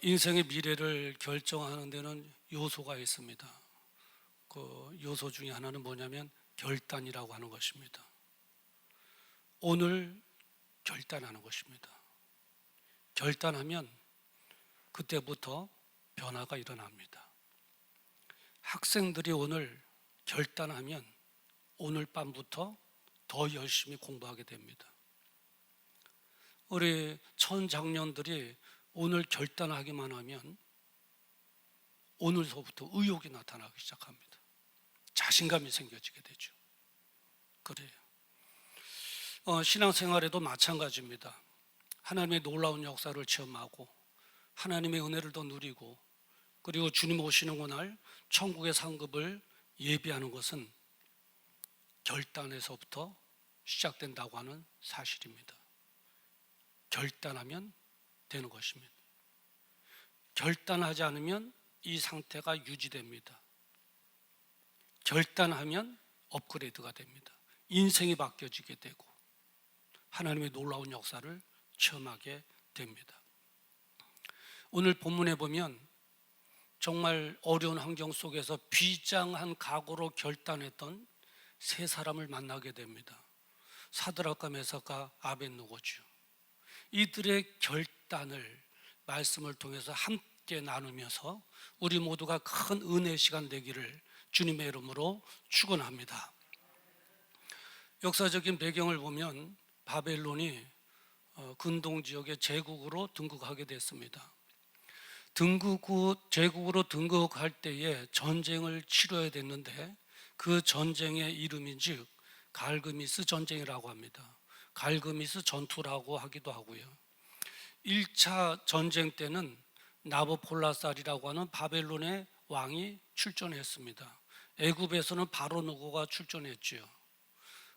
인생의 미래를 결정하는 데는 요소가 있습니다. 그 요소 중에 하나는 뭐냐면 결단이라고 하는 것입니다. 오늘 결단하는 것입니다. 결단하면 그때부터 변화가 일어납니다. 학생들이 오늘 결단하면 오늘 밤부터 더 열심히 공부하게 됩니다. 우리 천장년들이 오늘 결단하기만 하면 오늘서부터 의욕이 나타나기 시작합니다. 자신감이 생겨지게 되죠. 그래요. 신앙생활에도 마찬가지입니다. 하나님의 놀라운 역사를 체험하고 하나님의 은혜를 더 누리고 그리고 주님 오시는 그날 천국의 상급을 예비하는 것은 결단에서부터 시작된다고 하는 사실입니다. 결단하면 되는 것입니다. 결단하지 않으면 이 상태가 유지됩니다. 결단하면 업그레이드가 됩니다. 인생이 바뀌어지게 되고 하나님의 놀라운 역사를 체험하게 됩니다. 오늘 본문에 보면 정말 어려운 환경 속에서 비장한 각오로 결단했던 세 사람을 만나게 됩니다. 사드락과 메삭과 아벳느고죠. 이들의 결단을 말씀을 통해서 함께 나누면서 우리 모두가 큰 은혜의 시간 되기를 주님의 이름으로 축원합니다. 역사적인 배경을 보면 바벨론이 근동 지역의 제국으로 등극하게 됐습니다. 제국으로 등극할 때에 전쟁을 치러야 됐는데 그 전쟁의 이름인즉 갈그미스 전쟁이라고 합니다. 갈그미스 전투라고 하기도 하고요. 1차 전쟁 때는 나부콜라살이라고 하는 바벨론의 왕이 출전했습니다. 애굽에서는 바로느고가 출전했지요.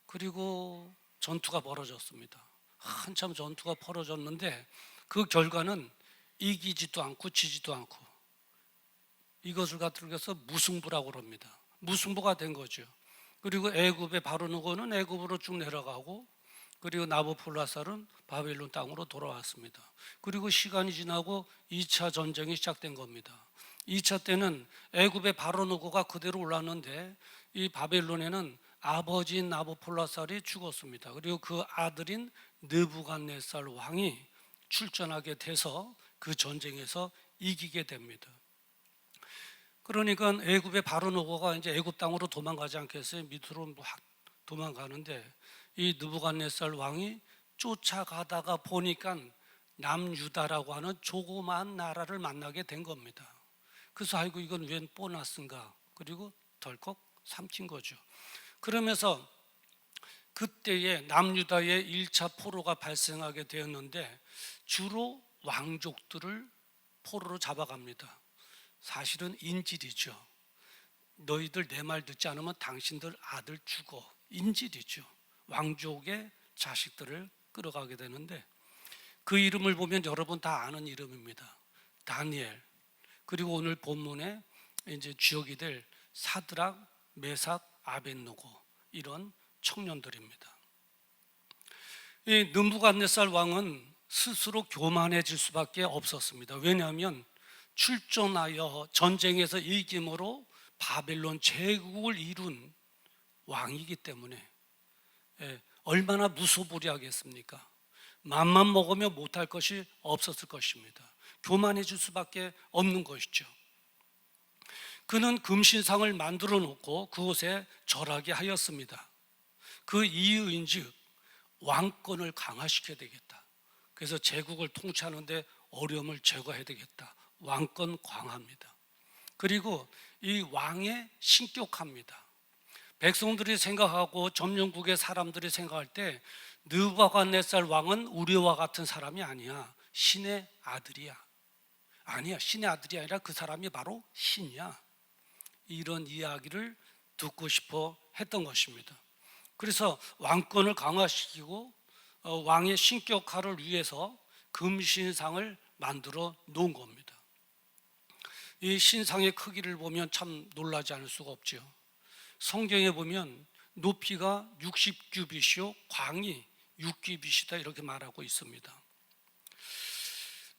그리고 전투가 벌어졌습니다. 한참 전투가 벌어졌는데 그 결과는 이기지도 않고 지지도 않고 이것을 갖들어서 무승부라고 합니다. 무승부가 된 거죠. 그리고 애굽의 바로느고는 애굽으로 쭉 내려가고 그리고 나부콜라살은 바벨론 땅으로 돌아왔습니다. 그리고 시간이 지나고 2차 전쟁이 시작된 겁니다. 2차 때는 애굽의 바로느고가 그대로 올랐는데 이 바벨론에는 아버지인 나부콜라살이 죽었습니다. 그리고 그 아들인 느부갓네살 왕이 출전하게 돼서 그 전쟁에서 이기게 됩니다. 그러니까 애굽의 바로느고가 이제 애굽 땅으로 도망가지 않겠어요? 밑으로 막 도망가는데 이 느부갓네살 왕이 쫓아가다가 보니까 남유다라고 하는 조그마한 나라를 만나게 된 겁니다. 그래서 아이고 이건 웬 보너스인가? 그리고 덜컥 삼킨 거죠. 그러면서 그때에 남유다의 1차 포로가 발생하게 되었는데 주로 왕족들을 포로로 잡아갑니다. 사실은 인질이죠. 너희들 내 말 듣지 않으면 당신들 아들 죽어. 인질이죠. 왕족의 자식들을 끌어가게 되는데 그 이름을 보면 여러분 다 아는 이름입니다. 다니엘. 그리고 오늘 본문에 이제 주역이 될 사드락, 메삭, 아벳느고 이런 청년들입니다. 이 느부갓네살 왕은 스스로 교만해질 수밖에 없었습니다. 왜냐하면 출전하여 전쟁에서 이김으로 바벨론 제국을 이룬 왕이기 때문에 얼마나 무소불위하겠습니까? 맘만 먹으면 못할 것이 없었을 것입니다. 교만해질 수밖에 없는 것이죠. 그는 금신상을 만들어 놓고 그곳에 절하게 하였습니다. 그 이유인즉 왕권을 강화시켜야 되겠다. 그래서 제국을 통치하는데 어려움을 제거해야 되겠다. 왕권 강화입니다. 그리고 이 왕에 신격합니다. 백성들이 생각하고 점령국의 사람들이 생각할 때 느부갓네살 왕은 우리와 같은 사람이 아니야. 신의 아들이야. 아니야, 신의 아들이 아니라 그 사람이 바로 신이야. 이런 이야기를 듣고 싶어 했던 것입니다. 그래서 왕권을 강화시키고 왕의 신격화를 위해서 금신상을 만들어 놓은 겁니다. 이 신상의 크기를 보면 참 놀라지 않을 수가 없죠. 성경에 보면 높이가 60규빗이요 광이 6규빗이다 이렇게 말하고 있습니다.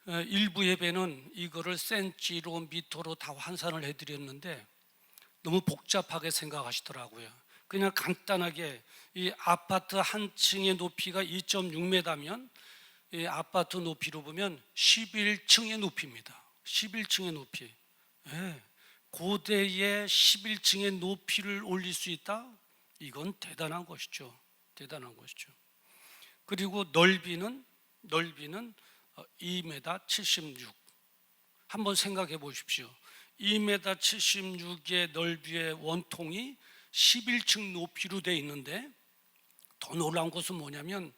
일부 예배는 이거를 센치로 미터로 다 환산을 해드렸는데 너무 복잡하게 생각하시더라고요. 그냥 간단하게 이 아파트 한 층의 높이가 2.6m면 이 아파트 높이로 보면 11층의 높이입니다. 11층의 높이. 예. 고대의 11층의 높이를 올릴 수 있다? 이건 대단한 것이죠. 대단한 것이죠. 그리고 넓이는 2m 76. 한번 생각해 보십시오. 2m 76의 넓이의 원통이 11층 높이로 되어 있는데 더 놀라운 것은 뭐냐면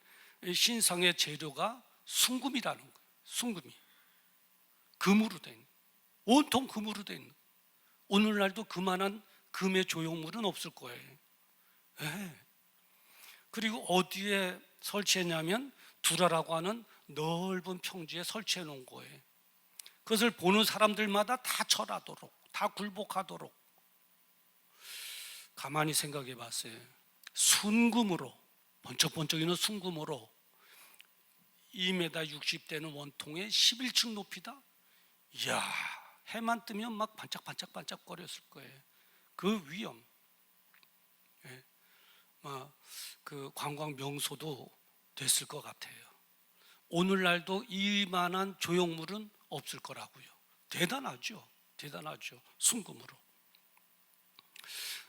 신상의 재료가 순금이라는 거예요. 순금이. 금으로 된 거예요. 온통 금으로 된 거예요. 오늘날도 그만한 금의 조형물은 없을 거예요. 네. 그리고 어디에 설치했냐면 두라라고 하는 넓은 평지에 설치해 놓은 거예요. 그것을 보는 사람들마다 다 절하도록, 다 굴복하도록. 가만히 생각해 봤어요. 순금으로, 번쩍번쩍이는 순금으로 2m 60되는 원통에 11층 높이다? 이야, 해만 뜨면 막 반짝반짝반짝 거렸을 거예요. 그 위험. 예. 그 관광 명소도 됐을 것 같아요. 오늘날도 이만한 조형물은 없을 거라고요. 대단하죠. 대단하죠. 순금으로.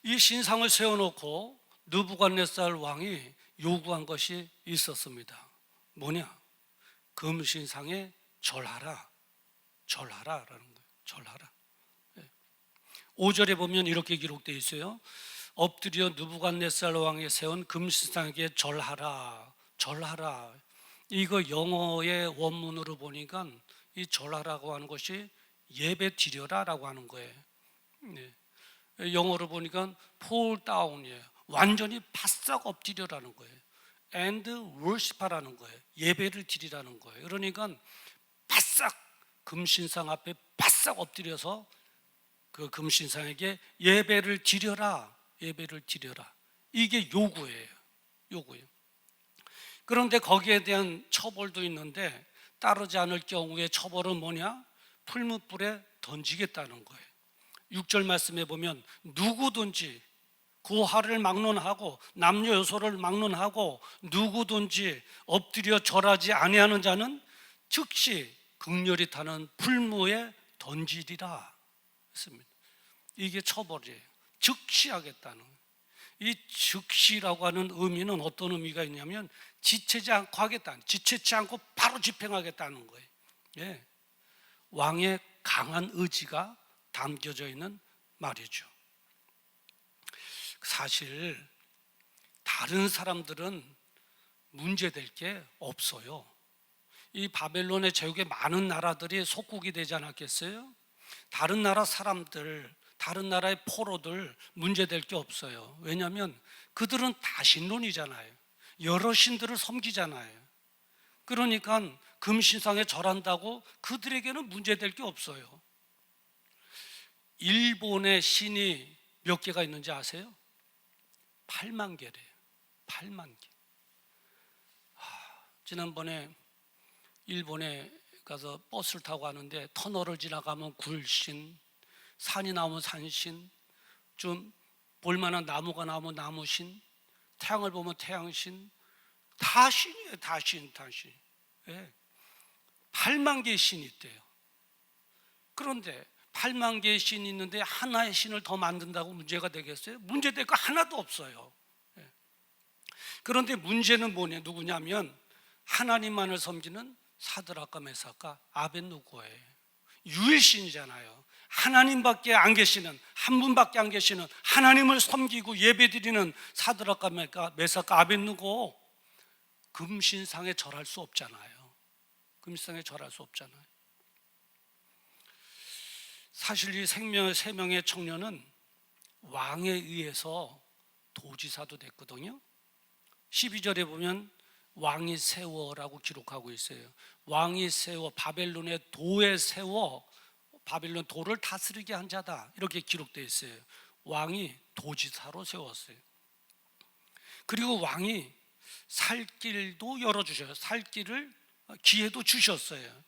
이 신상을 세워놓고 느부갓네살 왕이 요구한 것이 있었습니다. 뭐냐? 금신상에 절하라. 절하라라는 거예요. 절하라. 5절에 보면 이렇게 기록되어 있어요. 엎드려 느부갓네살 왕이 세운 금신상에게 절하라. 절하라. 이거 영어의 원문으로 보니까 이 절하라고 하는 것이 예배 드려라라고 하는 거예요. 네. 영어로 보니까 fall down이에요. 완전히 바싹 엎드려라는 거예요. and worship하라는 거예요. 예배를 드리라는 거예요. 그러니까 바싹 금신상 앞에 바싹 엎드려서 그 금신상에게 예배를 드려라. 예배를 드려라. 이게 요구예요. 요구예요. 그런데 거기에 대한 처벌도 있는데 따르지 않을 경우에 처벌은 뭐냐? 풀무불에 던지겠다는 거예요. 6절 말씀에 보면 누구든지 고하를 막론하고 남녀 여소를 막론하고 누구든지 엎드려 절하지 아니하는 자는 즉시 극렬히 타는 풀무에 던지리라 했습니다. 이게 처벌이에요. 즉시 하겠다는 거예요. 이 즉시라고 하는 의미는 어떤 의미가 있냐면 지체지 않고 하겠다는, 지체치 않고 바로 집행하겠다는 거예요. 예. 왕의 강한 의지가 담겨져 있는 말이죠. 사실 다른 사람들은 문제될 게 없어요. 이 바벨론의 제국에 많은 나라들이 속국이 되지 않았겠어요? 다른 나라 사람들, 다른 나라의 포로들 문제될 게 없어요. 왜냐하면 그들은 다신론이잖아요. 여러 신들을 섬기잖아요. 그러니까 금신상에 절한다고 그들에게는 문제될 게 없어요. 일본의 신이 몇 개가 있는지 아세요? 8만 개래요. 8만 개. 지난번에 일본에 가서 버스를 타고 가는데 터널을 지나가면 굴신, 산이 나오면 산신, 좀 볼만한 나무가 나오면 나무신, 태양을 보면 태양신, 다 신이에요. 다 신, 다 신. 예. 8만 개의 신이 있대요. 그런데 8만 개의 신이 있는데 하나의 신을 더 만든다고 문제가 되겠어요? 문제될 거 하나도 없어요. 예. 그런데 문제는 뭐냐, 누구냐면 하나님만을 섬기는 사드락과 메삭과 아벳느고예요. 유일신이잖아요. 하나님밖에 안 계시는, 한 분밖에 안 계시는 하나님을 섬기고 예배드리는 사드락과 메삭과 아벳느고 금신상에 절할 수 없잖아요. 금신상에 절할 수 없잖아요. 사실 이 세 명의 청년은 왕에 의해서 도지사도 됐거든요. 12절에 보면 왕이 세워라고 기록하고 있어요. 왕이 세워, 바벨론의 도에 세워 바벨론 도를 다스리게 한 자다, 이렇게 기록되어 있어요. 왕이 도지사로 세웠어요. 그리고 왕이 살 길도 열어주셔요. 살 길을 기회도 주셨어요.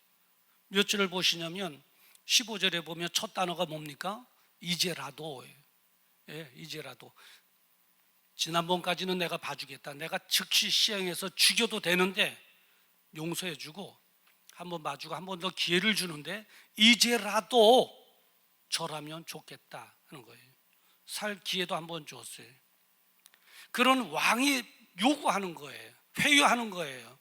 몇 절을 보시냐면 15절에 보면 첫 단어가 뭡니까? 이제라도. 예, 이제라도. 지난번까지는 내가 봐주겠다. 내가 즉시 시행해서 죽여도 되는데 용서해주고 한번 봐주고 한 번 더 기회를 주는데 이제라도 절하면 좋겠다 하는 거예요. 살 기회도 한 번 줬어요. 그런 왕이 요구하는 거예요. 회유하는 거예요.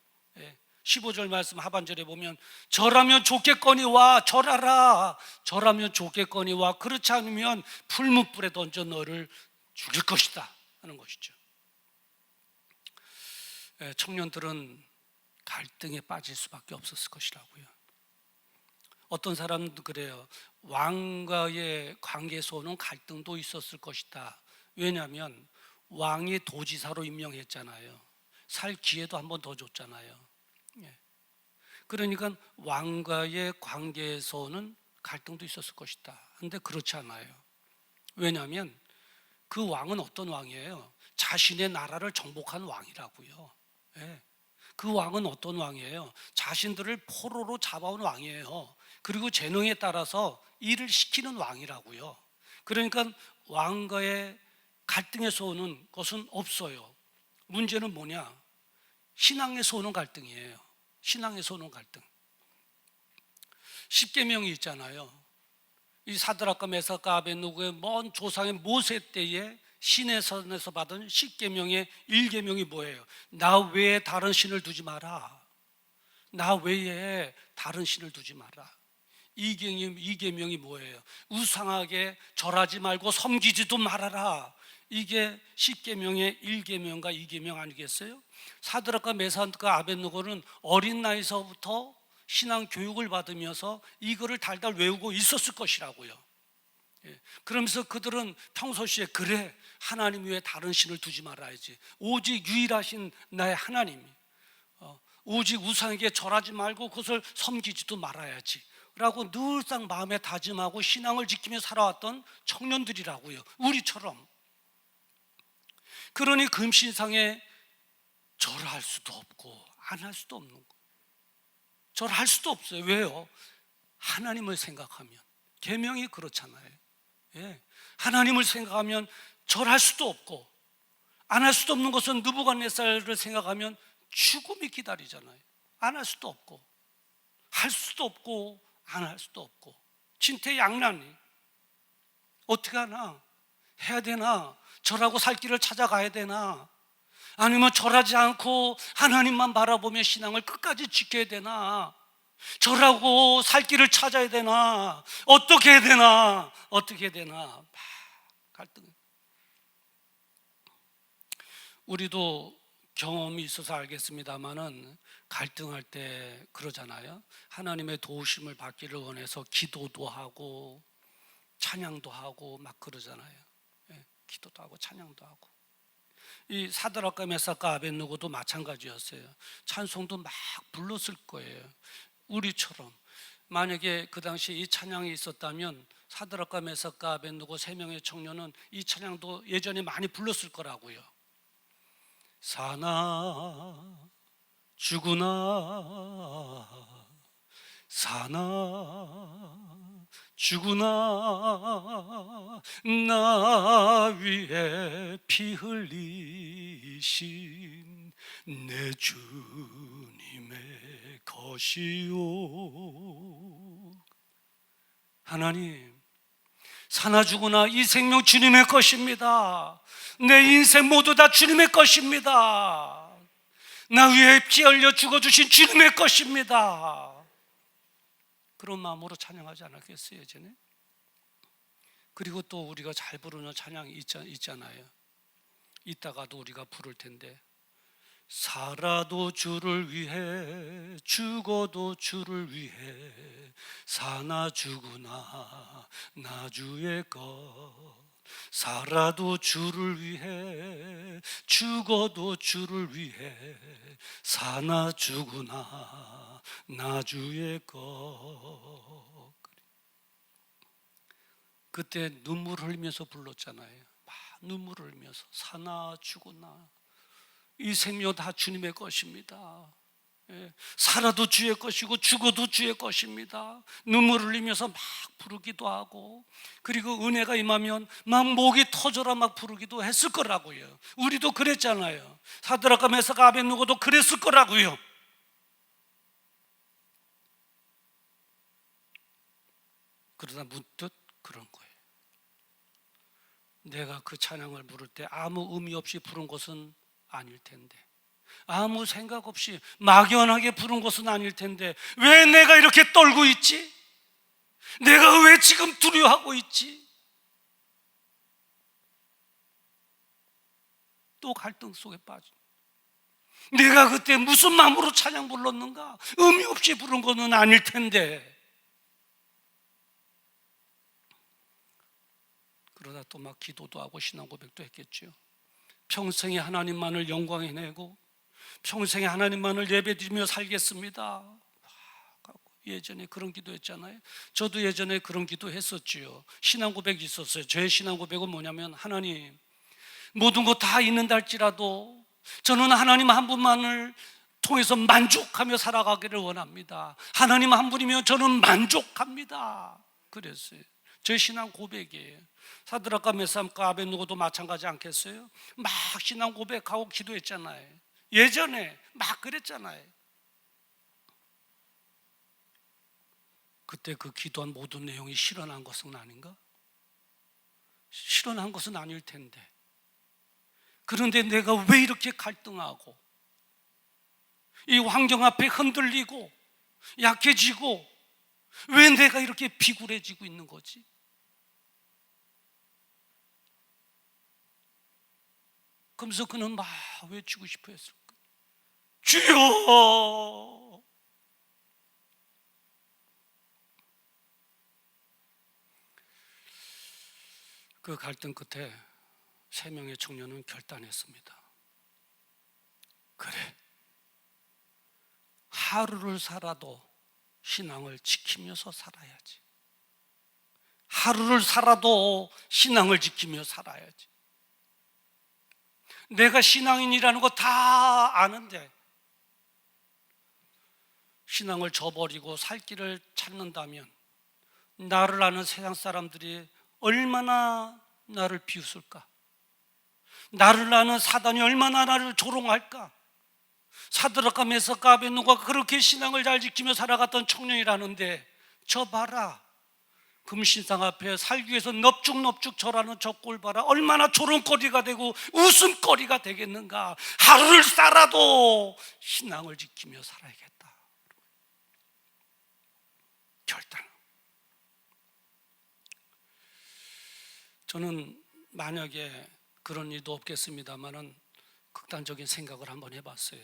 15절 말씀 하반절에 보면 절하면 좋겠거니와 절하라. 절하면 좋겠거니와 그렇지 않으면 풀무불에 던져 너를 죽일 것이다 하는 것이죠. 청년들은 갈등에 빠질 수밖에 없었을 것이라고요. 어떤 사람도 그래요. 왕과의 관계에서는 갈등도 있었을 것이다. 왜냐하면 왕이 도지사로 임명했잖아요. 살 기회도 한 번 더 줬잖아요. 그러니까 왕과의 관계에서는 갈등도 있었을 것이다. 그런데 그렇지 않아요. 왜냐하면 그 왕은 어떤 왕이에요? 자신의 나라를 정복한 왕이라고요. 그 왕은 어떤 왕이에요? 자신들을 포로로 잡아온 왕이에요. 그리고 재능에 따라서 일을 시키는 왕이라고요. 그러니까 왕과의 갈등에서 오는 것은 없어요. 문제는 뭐냐? 신앙에서 오는 갈등이에요. 신앙에서 오는 갈등. 십계명이 있잖아요. 이 사드락과 메삭과 아벳느고의 먼 조상의 모세 때에 시내산에서 받은 십계명의 1계명이 뭐예요? 나 외에 다른 신을 두지 마라. 나 외에 다른 신을 두지 마라. 2계명이 뭐예요? 우상하게 절하지 말고 섬기지도 말아라. 이게 십계명의 1계명과 2계명 아니겠어요? 사드락과 메삭과 아벳느고는 어린 나이서부터 신앙 교육을 받으면서 이거를 달달 외우고 있었을 것이라고요. 그러면서 그들은 평소시에 그래 하나님 외에 다른 신을 두지 말아야지. 오직 유일하신 나의 하나님, 오직 우상에게 절하지 말고 그것을 섬기지도 말아야지 라고 늘상 마음에 다짐하고 신앙을 지키며 살아왔던 청년들이라고요. 우리처럼. 그러니 금신상에 절할 수도 없고 안 할 수도 없는 거예요. 절할 수도 없어요. 왜요? 하나님을 생각하면. 계명이 그렇잖아요. 하나님을 생각하면 절할 수도 없고 안 할 수도 없는 것은 느부갓네살을 생각하면 죽음이 기다리잖아요. 안 할 수도 없고 할 수도 없고 안 할 수도 없고 진퇴양난이 어떻게 하나? 해야 되나? 절하고 살 길을 찾아가야 되나? 아니면 절하지 않고 하나님만 바라보며 신앙을 끝까지 지켜야 되나? 절하고 살 길을 찾아야 되나? 어떻게 해야 되나? 어떻게 해야 되나? 막 갈등. 우리도 경험이 있어서 알겠습니다만은 갈등할 때 그러잖아요. 하나님의 도우심을 받기를 원해서 기도도 하고 찬양도 하고 막 그러잖아요. 기도도 하고 찬양도 하고. 이 사드락과 메삭과 아벳느고도 마찬가지였어요. 찬송도 막 불렀을 거예요. 우리처럼 만약에 그 당시에 이 찬양이 있었다면 사드락과 메삭과 아벳느고 세 명의 청년은 이 찬양도 예전에 많이 불렀을 거라고요. 사나 죽으나 사나 죽으나 나 위에 피 흘리신 내 주님의 것이요. 하나님, 사나 죽으나 이 생명 주님의 것입니다. 내 인생 모두 다 주님의 것입니다. 나 위에 피 흘려 죽어주신 주님의 것입니다. 그런 마음으로 찬양하지 않았겠어요, 예전에? 그리고 또 우리가 잘 부르는 찬양이 있잖아요. 이따가도 우리가 부를 텐데 살아도 주를 위해 죽어도 주를 위해 사나 죽으나 나 주의 것 살아도 주를 위해 죽어도 주를 위해 사나 죽으나 나 주의 것. 그때 눈물 흘리면서 불렀잖아요. 막 눈물 흘리면서 사나 죽으나 이 생명 다 주님의 것입니다. 살아도 주의 것이고 죽어도 주의 것입니다. 눈물 흘리면서 막 부르기도 하고, 그리고 은혜가 임하면 막 목이 터져라 막 부르기도 했을 거라고요. 우리도 그랬잖아요. 사드락과 메삭과 아벳느고도 그랬을 거라고요. 그러다 문득 그런 거예요. 내가 그 찬양을 부를 때 아무 의미 없이 부른 것은 아닐 텐데, 아무 생각 없이 막연하게 부른 것은 아닐 텐데, 왜 내가 이렇게 떨고 있지? 내가 왜 지금 두려워하고 있지? 또 갈등 속에 빠져. 내가 그때 무슨 마음으로 찬양 불렀는가? 의미 없이 부른 것은 아닐 텐데. 그러다 또 막 기도도 하고 신앙 고백도 했겠죠. 평생에 하나님만을 영광에 내고 평생에 하나님만을 예배드리며 살겠습니다. 예전에 그런 기도했잖아요. 저도 예전에 그런 기도 했었지요. 신앙 고백이 있었어요. 제 신앙 고백은 뭐냐면, 하나님, 모든 것 다 있는다 할지라도 저는 하나님 한 분만을 통해서 만족하며 살아가기를 원합니다. 하나님 한 분이면 저는 만족합니다. 그랬어요. 제 신앙 고백이에요. 사드락과 메삭과 아벳느고도 마찬가지 않겠어요? 막 신앙 고백하고 기도했잖아요. 예전에 막 그랬잖아요. 그때 그 기도한 모든 내용이 실현한 것은 아닌가? 실현한 것은 아닐 텐데, 그런데 내가 왜 이렇게 갈등하고 이 환경 앞에 흔들리고 약해지고 왜 내가 이렇게 비굴해지고 있는 거지? 그러면서 그는 막 외치고 싶어 했을까? 주여! 그 갈등 끝에 3명의 청년은 결단했습니다. 그래, 하루를 살아도 신앙을 지키면서 살아야지. 하루를 살아도 신앙을 지키며 살아야지. 내가 신앙인이라는 거 다 아는데 신앙을 저버리고 살 길을 찾는다면 나를 아는 세상 사람들이 얼마나 나를 비웃을까? 나를 아는 사단이 얼마나 나를 조롱할까? 사드락과 메삭과 아벳느고가 그렇게 신앙을 잘 지키며 살아갔던 청년이라는데, 저 봐라, 금신상 앞에 살기 위해서 넙죽넙죽 절하는 저 꼴 봐라. 얼마나 조롱거리가 되고 웃음거리가 되겠는가? 하루를 살아도 신앙을 지키며 살아야겠다. 결단. 저는 만약에 그런 일도 없겠습니다만은 극단적인 생각을 한번 해봤어요.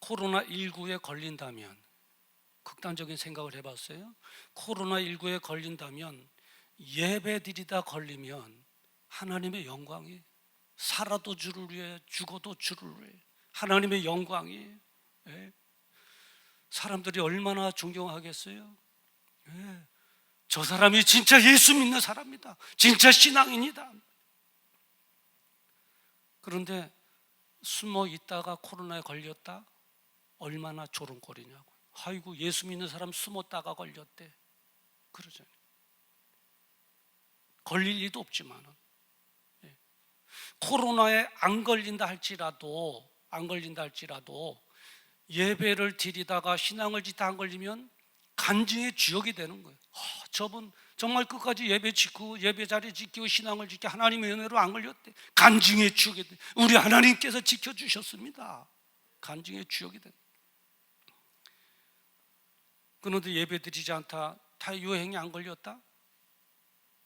코로나19에 걸린다면, 극단적인 생각을 해봤어요. 코로나19에 걸린다면, 예배드리다 걸리면 하나님의 영광이, 살아도 주를 위해 죽어도 주를 위해 하나님의 영광이, 사람들이 얼마나 존경하겠어요? 저 사람이 진짜 예수 믿는 사람이다, 진짜 신앙인이다. 그런데 숨어 있다가 코로나에 걸렸다? 얼마나 조롱거리냐고. 아이고, 예수 믿는 사람 숨었다가 걸렸대. 그러잖아요. 걸릴 리도 없지만은, 코로나에 안 걸린다 할지라도 예배를 드리다가 신앙을 짓다 안 걸리면 간증의 주역이 되는 거예요. 저분 정말 끝까지 예배 지키고 예배 자리 지키고 신앙을 지키고 하나님의 은혜로 안 걸렸대. 간증의 주역이 돼. 우리 하나님께서 지켜주셨습니다. 간증의 주역이 돼. 그런데 예배 드리지 않다, 다 유행이 안 걸렸다?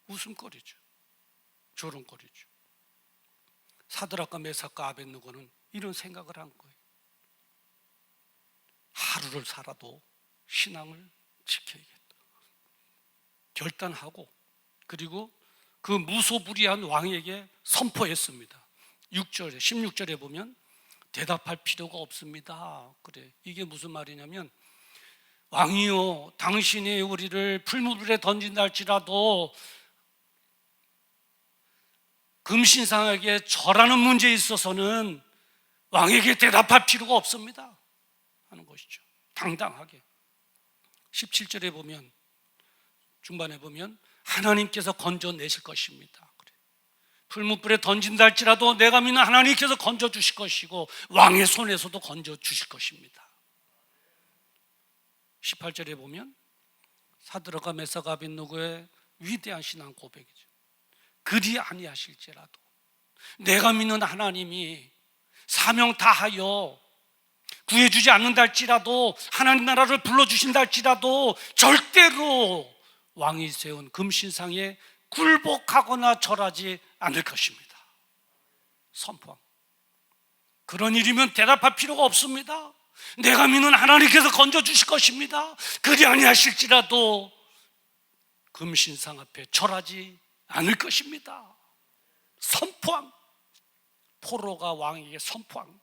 웃음거리죠. 조롱거리죠. 사드락과 메삭과 아벳느고는 이런 생각을 한 거예요. 하루를 살아도 신앙을 지켜야겠다. 결단하고, 그리고 그 무소불위한 왕에게 선포했습니다. 6절에, 16절에 보면 대답할 필요가 없습니다. 그래, 이게 무슨 말이냐면, 왕이요, 당신이 우리를 풀무불에 던진다 할지라도 금신상에게 절하는 문제에 있어서는 왕에게 대답할 필요가 없습니다. 하는 것이죠. 당당하게. 17절에 보면, 중반에 보면 하나님께서 건져내실 것입니다. 풀무불에 던진다 할지라도 내가 믿는 하나님께서 건져주실 것이고 왕의 손에서도 건져주실 것입니다. 18절에 보면 사드락과 메삭과 아벳느고의 위대한 신앙 고백이죠. 그리 아니하실지라도 내가 믿는 하나님이 사명 다하여 구해주지 않는다 할지라도, 하나님 나라를 불러주신다 할지라도 절대로 왕이 세운 금신상에 굴복하거나 절하지 않을 것입니다. 선포합니다. 그런 일이면 대답할 필요가 없습니다. 내가 믿는 하나님께서 건져주실 것입니다. 그리 아니하실지라도 금신상 앞에 절하지 않을 것입니다. 선포함. 포로가 왕에게 선포함.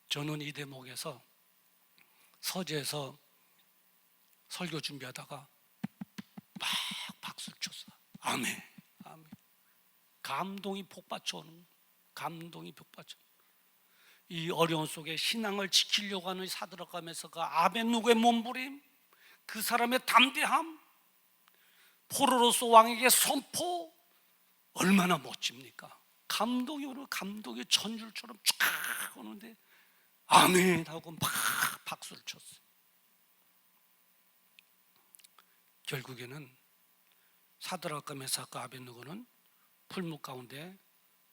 저는 이 대목에서 서재에서 설교 준비하다가 막 박수를 쳤어요. 아멘, 아멘. 감동이 폭받쳐오는, 감동이 폭받쳐. 이 어려운 속에 신앙을 지키려고 하는 사드락과 메삭과 아벳느고의 몸부림, 그 사람의 담대함, 포로로서 왕에게 선포, 얼마나 멋집니까? 감동이 오는, 감동이 전율처럼 쫙 오는데 아멘 하고 막 박수를 쳤어요. 결국에는 사드락과 메삭과 아벳느고는 풀무 가운데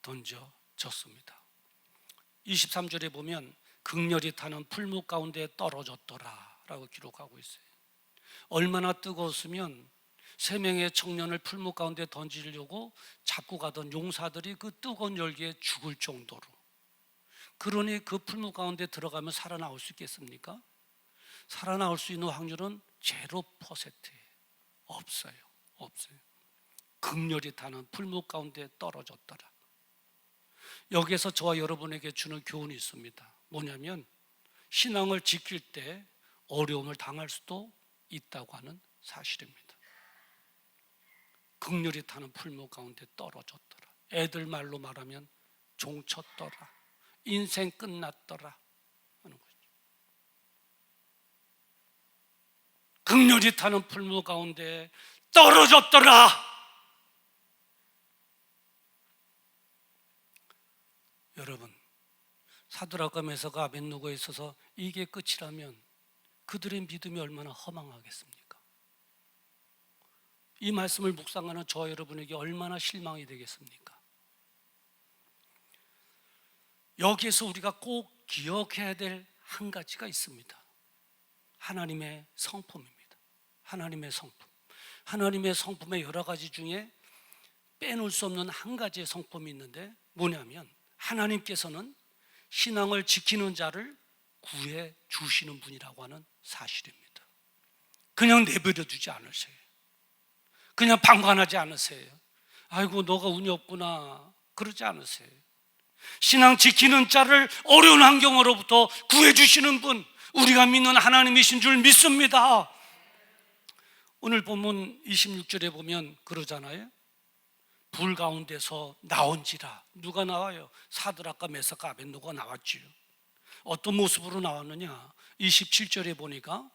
던져졌습니다. 23절에 보면 극렬히 타는 풀무 가운데 떨어졌더라 라고 기록하고 있어요. 얼마나 뜨거웠으면 3명의 청년을 풀무 가운데 던지려고 잡고 가던 용사들이 그 뜨거운 열기에 죽을 정도로. 그러니 그 풀무 가운데 들어가면 살아나올 수 있겠습니까? 살아나올 수 있는 확률은 0%예요. 없어요. 없어요. 극렬히 타는 풀무 가운데 떨어졌더라. 여기에서 저와 여러분에게 주는 교훈이 있습니다. 뭐냐면 신앙을 지킬 때 어려움을 당할 수도 있다고 하는 사실입니다. 극렬히 타는 풀무 가운데 떨어졌더라. 애들 말로 말하면 종쳤더라. 인생 끝났더라 하는 거죠. 극렬히 타는 풀무 가운데 떨어졌더라. 여러분, 사드락과 메삭과 아벳느고에 있어서 이게 끝이라면 그들의 믿음이 얼마나 허망하겠습니까? 이 말씀을 묵상하는 저와 여러분에게 얼마나 실망이 되겠습니까? 여기에서 우리가 꼭 기억해야 될 한 가지가 있습니다. 하나님의 성품입니다. 하나님의 성품. 하나님의 성품의 여러 가지 중에 빼놓을 수 없는 한 가지의 성품이 있는데 뭐냐면 하나님께서는 신앙을 지키는 자를 구해 주시는 분이라고 하는 사실입니다. 그냥 내버려 두지 않으세요. 그냥 방관하지 않으세요. 아이고 너가 운이 없구나 그러지 않으세요. 신앙 지키는 자를 어려운 환경으로부터 구해 주시는 분, 우리가 믿는 하나님이신 줄 믿습니다. 오늘 본문 26절에 보면 그러잖아요. 불 가운데서 나온지라. 누가 나와요? 사드락과 메삭과 아벳느고가 나왔지요. 어떤 모습으로 나왔느냐? 27절에 보니까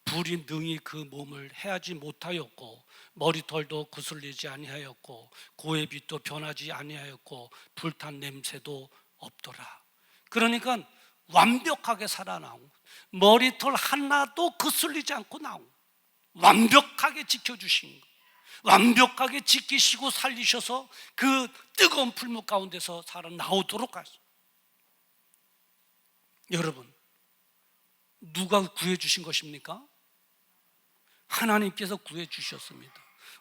불이 능히 그 몸을 해하지 못하였고 머리털도 거슬리지 아니하였고 고의 빛도 변하지 아니하였고 불탄 냄새도 없더라. 그러니까 완벽하게 살아나온, 머리털 하나도 거슬리지 않고 나온, 완벽하게 지켜주신 것, 완벽하게 지키시고 살리셔서 그 뜨거운 풀무 가운데서 살아나오도록 하셨습니다. 여러분, 누가 구해주신 것입니까? 하나님께서 구해주셨습니다.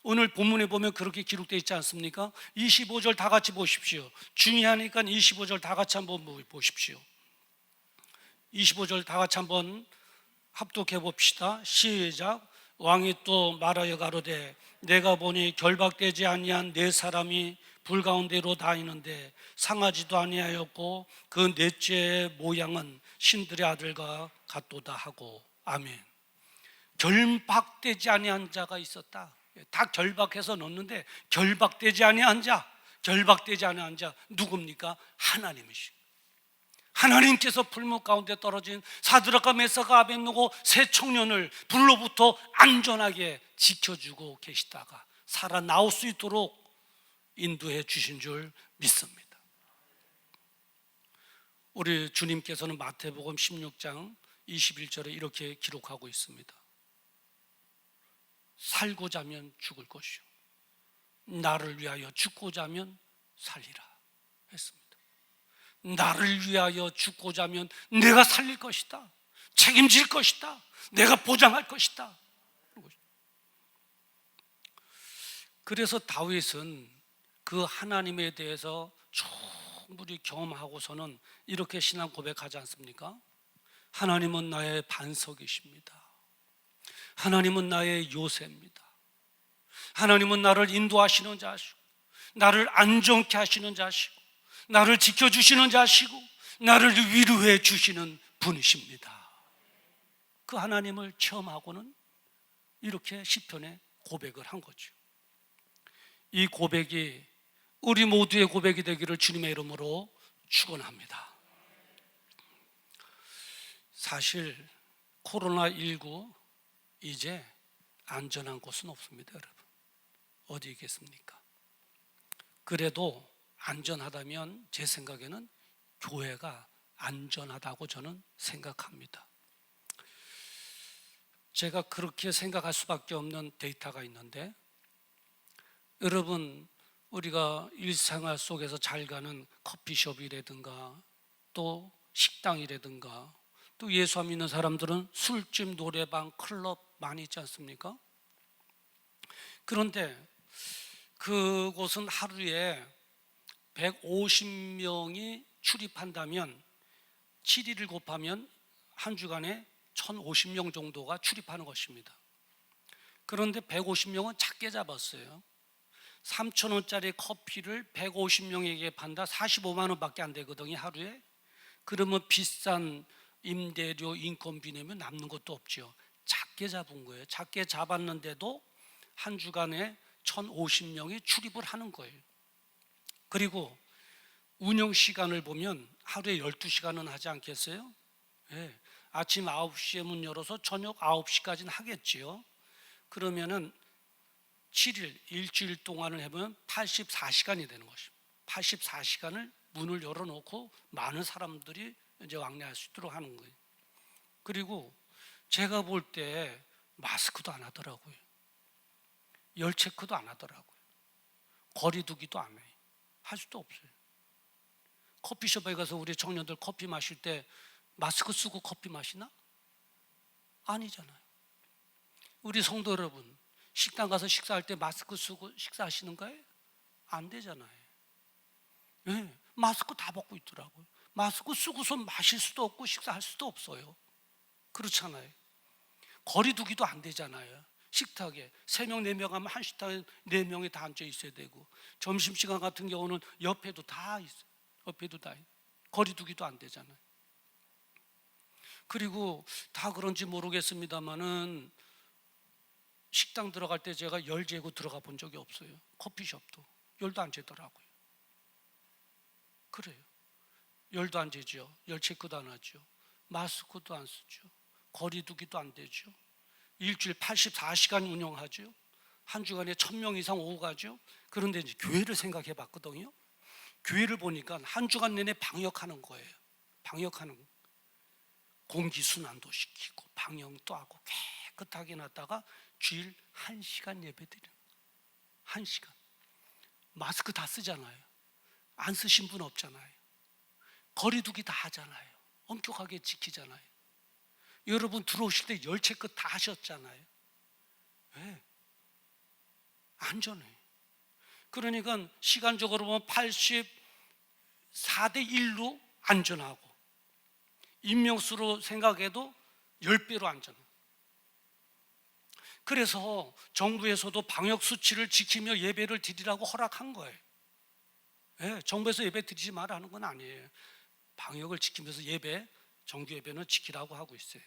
오늘 본문에 보면 그렇게 기록되어 있지 않습니까? 25절 다 같이 보십시오. 중요하니까 25절 다 같이 한번 보십시오. 25절 다 같이 한번 합독해 봅시다. 시작. 왕이 또 말하여 가로되 내가 보니 결박되지 아니한 네 사람이 불 가운데로 다니는데 상하지도 아니하였고 그 넷째의 모양은 신들의 아들과 같도다 하고. 아멘. 결박되지 아니한 자가 있었다. 다 결박해서 넣는데 결박되지 아니한 자, 결박되지 아니한 자 누굽니까? 하나님이십니다. 하나님께서 풀무 가운데 떨어진 사드락과 메사가 아벳느고 세 청년을 불로부터 안전하게 지켜주고 계시다가 살아나올 수 있도록 인도해 주신 줄 믿습니다. 우리 주님께서는 마태복음 16장 21절에 이렇게 기록하고 있습니다. 살고자 하면 죽을 것이요 나를 위하여 죽고자 하면 살리라 했습니다. 나를 위하여 죽고자 하면 내가 살릴 것이다, 책임질 것이다, 내가 보장할 것이다. 그래서 다윗은 그 하나님에 대해서 충분히 경험하고서는 이렇게 신앙 고백하지 않습니까? 하나님은 나의 반석이십니다. 하나님은 나의 요새입니다. 하나님은 나를 인도하시는 자시고 나를 안정케 하시는 자시고 나를 지켜주시는 자시고 나를 위로해 주시는 분이십니다. 그 하나님을 체험하고는 이렇게 시편에 고백을 한 거죠. 이 고백이 우리 모두의 고백이 되기를 주님의 이름으로 축원합니다. 사실 코로나19 이제 안전한 곳은 없습니다, 여러분. 어디 있겠습니까? 그래도 안전하다면 제 생각에는 교회가 안전하다고 저는 생각합니다. 제가 그렇게 생각할 수밖에 없는 데이터가 있는데, 여러분, 우리가 일생활 속에서 잘 가는 커피숍이라든가 또 식당이라든가 또 예수 안 믿는 사람들은 술집, 노래방, 클럽 많이 있지 않습니까? 그런데 그곳은 하루에 150명이 출입한다면 7일을 곱하면 한 주간에 1050명 정도가 출입하는 것입니다. 그런데 150명은 작게 잡았어요. 3,000원짜리 커피를 150명에게 판다 45만 원밖에 안 되거든요, 하루에. 그러면 비싼 임대료, 인건비 내면 남는 것도 없죠. 작게 잡은 거예요. 작게 잡았는데도 한 주간에 1,050명이 출입을 하는 거예요. 그리고 운영 시간을 보면 하루에 12시간은 하지 않겠어요? 네. 아침 9시에 문 열어서 저녁 9시까지는 하겠지요. 그러면은 7일, 일주일 동안을 해보면 84시간이 되는 것입니다. 84시간을 문을 열어놓고 많은 사람들이 이제 왕래할 수 있도록 하는 거예요. 그리고 제가 볼 때 마스크도 안 하더라고요. 열 체크도 안 하더라고요. 거리 두기도 안 해요. 할 수도 없어요. 커피숍에 가서 우리 청년들 커피 마실 때 마스크 쓰고 커피 마시나? 아니잖아요. 우리 성도 여러분, 식당 가서 식사할 때 마스크 쓰고 식사하시는 거예요? 안 되잖아요. 네, 마스크 다 벗고 있더라고요. 마스크 쓰고서 마실 수도 없고 식사할 수도 없어요. 그렇잖아요. 거리 두기도 안 되잖아요. 식탁에 3명, 4명 하면 한 식탁에 4명이 다 앉아 있어야 되고, 점심시간 같은 경우는 옆에도 다 있어요. 옆에도 다 있어요. 거리 두기도 안 되잖아요. 그리고 다 그런지 모르겠습니다만은 식당 들어갈 때 제가 열 재고 들어가 본 적이 없어요. 커피숍도 열도 안 재더라고요. 그래요. 열도 안 재죠. 열 체크도 안 하죠. 마스크도 안 쓰죠. 거리 두기도 안 되죠. 일주일 84시간 운영하죠. 한 주간에 1,000명 이상 오고 가죠. 그런데 이제 교회를 생각해 봤거든요. 교회를 보니까 한 주간 내내 방역하는 거예요. 방역하는 거. 공기순환도 시키고 방역도 하고 깨끗하게 놨다가 주일 1시간 예배 드려요. 1시간. 마스크 다 쓰잖아요. 안 쓰신 분 없잖아요. 거리 두기 다 하잖아요. 엄격하게 지키잖아요. 여러분 들어오실 때 열 체크 다 하셨잖아요. 왜? 안전해. 그러니까 시간적으로 보면 84대 1로 안전하고 인명수로 생각해도 10배로 안전해요. 그래서 정부에서도 방역 수치를 지키며 예배를 드리라고 허락한 거예요. 네, 정부에서 예배 드리지 말라는 건 아니에요. 방역을 지키면서 예배, 정규 예배는 지키라고 하고 있어요.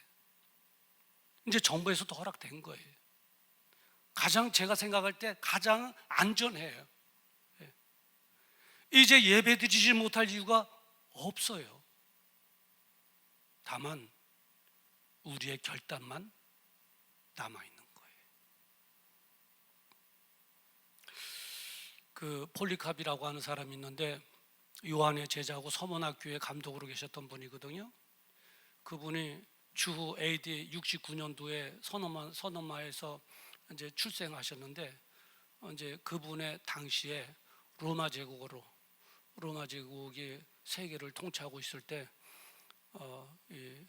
이제 정부에서도 허락된 거예요. 가장 제가 생각할 때 가장 안전해요. 네. 이제 예배 드리지 못할 이유가 없어요. 다만 우리의 결단만 남아있는 거예요. 그 폴리캅이라고 하는 사람이 있는데 요한의 제자고 서문학교의 감독으로 계셨던 분이거든요. 그분이 주후 AD 69년도에 서너마에서 이제 출생하셨는데, 이제 그분의 당시에 로마 제국이 세계를 통치하고 있을 때 이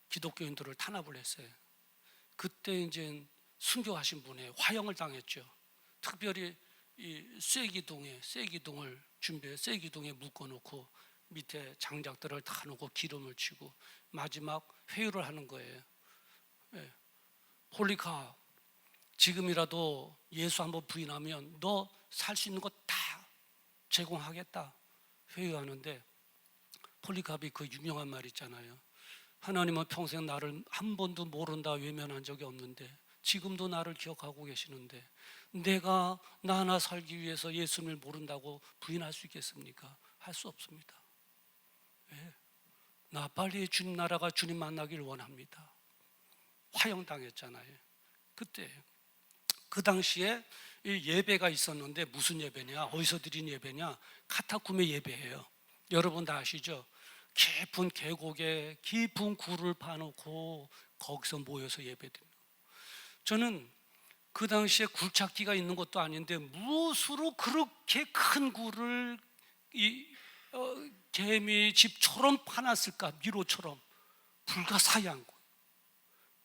기독교인들을 탄압을 했어요. 그때 이제 순교하신 분이 화형을 당했죠. 특별히 이 쇠기둥을 준비해 쇠기둥에 묶어놓고 밑에 장작들을 다 놓고 기름을 치고 마지막 회유를 하는 거예요. 예. 폴리카, 지금이라도 예수 한번 부인하면 너 살 수 있는 거 다 제공하겠다 회유하는데, 폴리캅이 그 유명한 말 있잖아요. 하나님은 평생 나를 한 번도 모른다 외면한 적이 없는데 지금도 나를 기억하고 계시는데 내가 나 하나 살기 위해서 예수님을 모른다고 부인할 수 있겠습니까? 할 수 없습니다. 왜? 나 빨리 주님 나라가 주님 만나길 원합니다. 화형당했잖아요. 그때 그 당시에 예배가 있었는데 무슨 예배냐? 어디서 드린 예배냐? 카타콤의 예배예요. 여러분 다 아시죠? 깊은 계곡에 깊은 굴을 파놓고 거기서 모여서 예배드리는. 저는 그 당시에 굴착기가 있는 것도 아닌데 무엇으로 그렇게 큰 굴을 개미 집처럼 파놨을까? 미로처럼 불가사의한 거.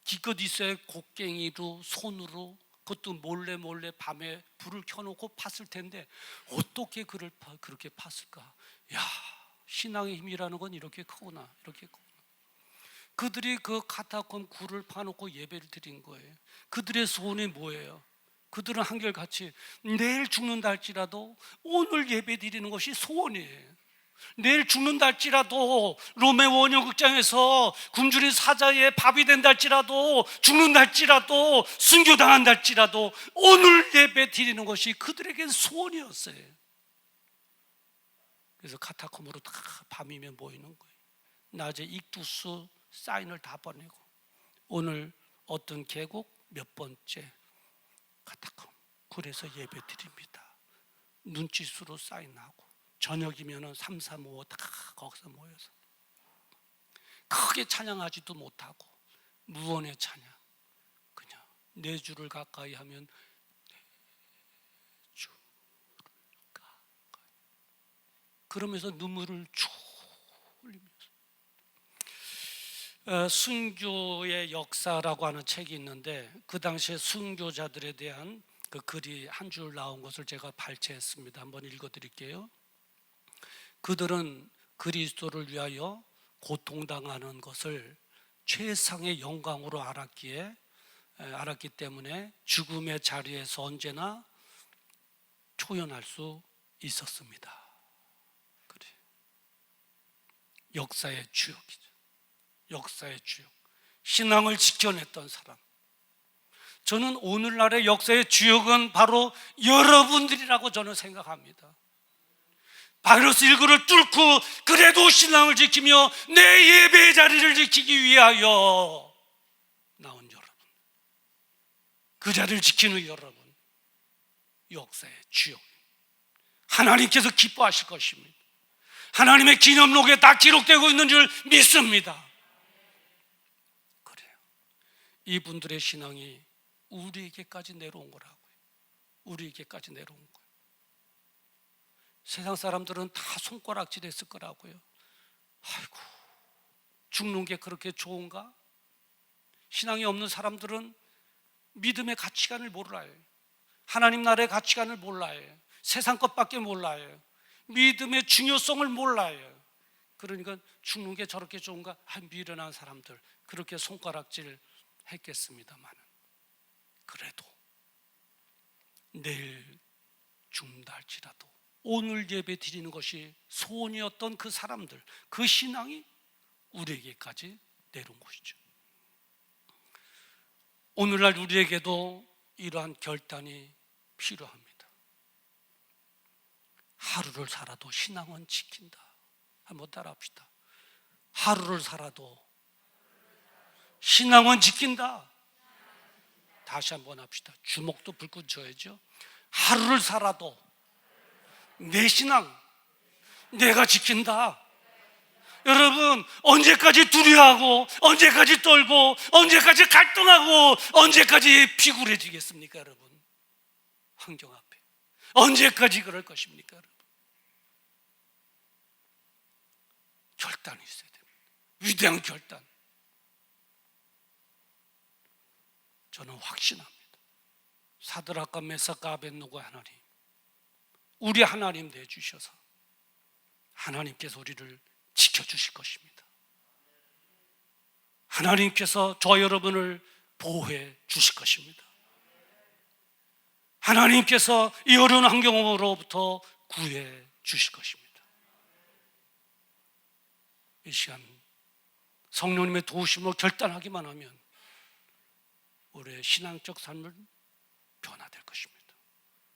기껏 있어야 곡괭이로 손으로, 그것도 몰래 밤에 불을 켜놓고 팠을 텐데 어떻게 그렇게 팠을까? 야, 신앙의 힘이라는 건 이렇게 크구나, 이렇게 크구나. 그들이 그 카타콤 굴을 파놓고 예배를 드린 거예요. 그들의 소원이 뭐예요? 그들은 한결같이 내일 죽는다 할지라도 오늘 예배 드리는 것이 소원이에요. 내일 죽는다 할지라도 로메 원형극장에서 굶주린 사자의 밥이 된다 할지라도, 죽는다 할지라도, 순교당한다 할지라도 오늘 예배 드리는 것이 그들에겐 소원이었어요. 그래서 카타콤으로 다 밤이면 모이는 거예요. 낮에 익투스 사인을 다 보내고 오늘 어떤 계곡 몇 번째 카타콤 굴에서 예배 드립니다. 눈짓으로 사인하고 저녁이면 3, 4, 5 다 거기서 모여서 크게 찬양하지도 못하고 무언의 찬양, 그냥 내 주를 가까이 하면 내 주를 가까이, 그러면서 눈물을 쭉 흘리면서. 순교의 역사라고 하는 책이 있는데 그 당시에 순교자들에 대한 그 글이 한 줄 나온 것을 제가 발췌했습니다. 한번 읽어드릴게요. 그들은 그리스도를 위하여 고통당하는 것을 최상의 영광으로 알았기 때문에 죽음의 자리에서 언제나 초연할 수 있었습니다. 그래. 역사의 주역이죠. 역사의 주역, 신앙을 지켜냈던 사람. 저는 오늘날의 역사의 주역은 바로 여러분들이라고 저는 생각합니다. 바이러스19를 뚫고 그래도 신앙을 지키며 내 예배의 자리를 지키기 위하여 나온 여러분, 그 자리를 지키는 여러분, 역사의 주역, 하나님께서 기뻐하실 것입니다. 하나님의 기념록에 다 기록되고 있는 줄 믿습니다. 그래요. 이분들의 신앙이 우리에게까지 내려온 거라고요. 우리에게까지 내려온 거예요. 세상 사람들은 다 손가락질 했을 거라고요. 아이고, 죽는 게 그렇게 좋은가? 신앙이 없는 사람들은 믿음의 가치관을 몰라요. 하나님 나라의 가치관을 몰라요. 세상 것밖에 몰라요. 믿음의 중요성을 몰라요. 그러니까 죽는 게 저렇게 좋은가? 미련한 사람들 그렇게 손가락질 했겠습니다만, 그래도 내일 죽는다 할지라도 오늘 예배 드리는 것이 소원이었던 그 사람들, 그 신앙이 우리에게까지 내려온 것이죠. 오늘날 우리에게도 이러한 결단이 필요합니다. 하루를 살아도 신앙은 지킨다. 한번 따라합시다. 하루를 살아도 신앙은 지킨다. 다시 한번 합시다. 주먹도 불끈 쥐어야죠. 하루를 살아도 내 신앙 내가 지킨다. 여러분, 언제까지 두려워하고, 언제까지 떨고, 언제까지 갈등하고, 언제까지 피곤해지겠습니까, 여러분? 환경 앞에 언제까지 그럴 것입니까, 여러분? 결단이 있어야 됩니다. 위대한 결단. 저는 확신합니다. 사드락과 메삭과 아벳노고 하나님, 우리 하나님 내주셔서 하나님께서 우리를 지켜주실 것입니다. 하나님께서 저 여러분을 보호해 주실 것입니다. 하나님께서 이 어려운 환경으로부터 구해 주실 것입니다. 이 시간 성령님의 도우심으로 결단하기만 하면 우리의 신앙적 삶은 변화될 것입니다.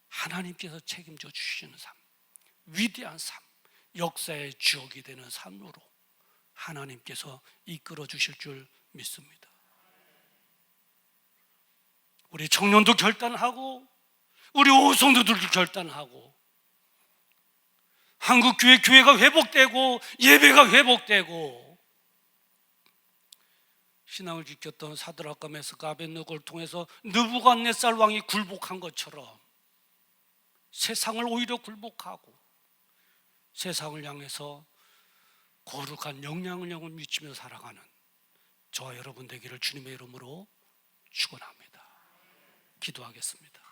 하나님께서 책임져 주시는 삶, 위대한 삶, 역사의 주역이 되는 삶으로 하나님께서 이끌어 주실 줄 믿습니다. 우리 청년도 결단하고, 우리 오성도들도 결단하고, 한국 교회가 회복되고, 예배가 회복되고, 신앙을 지켰던 사드락과 메삭과 아벳노고를 통해서 느부갓네살 왕이 굴복한 것처럼 세상을 오히려 굴복하고 세상을 향해서 거룩한 영향력을 미치며 살아가는 저와 여러분 되기를 주님의 이름으로 축원합니다. 기도하겠습니다.